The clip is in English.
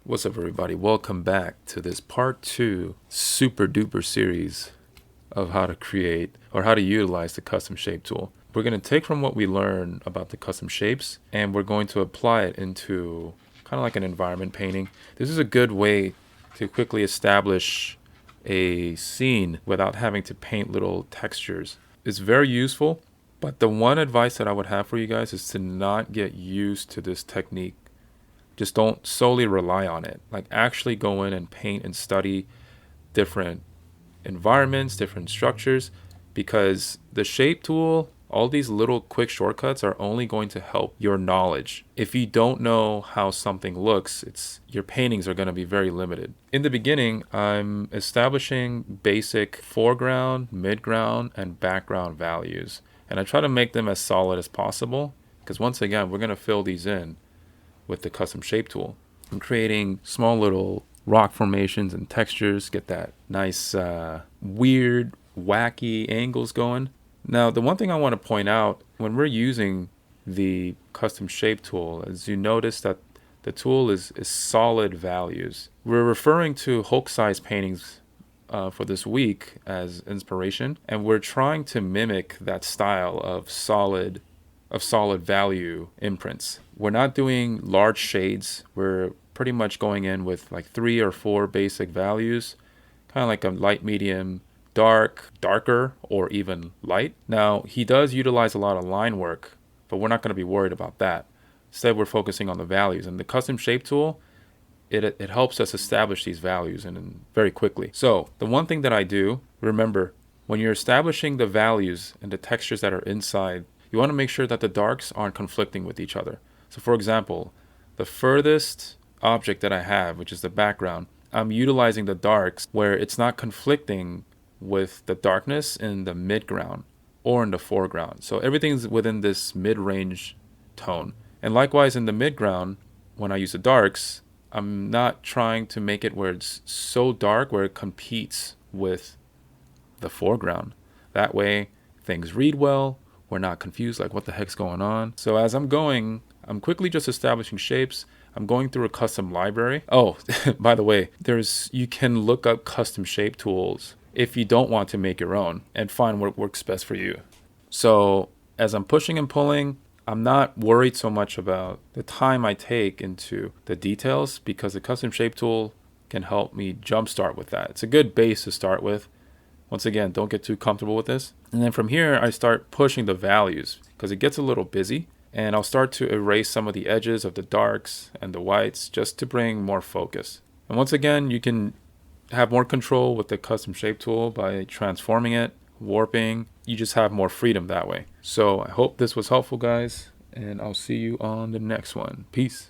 What's up, everybody? Welcome back to this part 2 super duper series of how to create or how to utilize the custom shape tool. We're going to take from what we learned about the custom shapes and we're going to apply it into kind of like an environment painting. This is a good way to quickly establish a scene without having to paint little textures. It's very useful, but the one advice that I would have for you guys is to not get used to this technique. Just don't solely rely on it. Like, actually go in and paint and study different environments, different structures, because the shape tool, all these little quick shortcuts are only going to help your knowledge. If you don't know how something looks, your paintings are going to be very limited. In the beginning, I'm establishing basic foreground, midground, and background values. And I try to make them as solid as possible, because once again, we're going to fill these in with the custom shape tool. I'm creating small little rock formations and textures, get that nice weird wacky angles going. Now, the one thing I want to point out when we're using the custom shape tool is you notice that the tool is solid values. We're referring to Hulk size paintings for this week as inspiration, and we're trying to mimic that style of solid value imprints. We're not doing large shades. We're pretty much going in with like 3 or 4 basic values, kind of like a light, medium, dark, darker, or even light. Now, he does utilize a lot of line work, but we're not going to be worried about that. Instead, we're focusing on the values. And the custom shape tool, it helps us establish these values and very quickly. So the one thing that I do, remember, when you're establishing the values and the textures that are inside, you want to make sure that the darks aren't conflicting with each other. So for example, the furthest object that I have, which is the background, I'm utilizing the darks where it's not conflicting with the darkness in the midground or in the foreground. So everything's within this mid-range tone. And likewise in the midground, when I use the darks, I'm not trying to make it where it's so dark where it competes with the foreground. That way things read well. We're not confused, like what the heck's going on. So as I'm going, I'm quickly just establishing shapes. I'm going through a custom library. Oh, by the way, you can look up custom shape tools if you don't want to make your own and find what works best for you. So as I'm pushing and pulling, I'm not worried so much about the time I take into the details because the custom shape tool can help me jumpstart with that. It's a good base to start with. Once again, don't get too comfortable with this. And then from here, I start pushing the values because it gets a little busy. And I'll start to erase some of the edges of the darks and the whites just to bring more focus. And once again, you can have more control with the custom shape tool by transforming it, warping. You just have more freedom that way. So I hope this was helpful, guys. And I'll see you on the next one. Peace.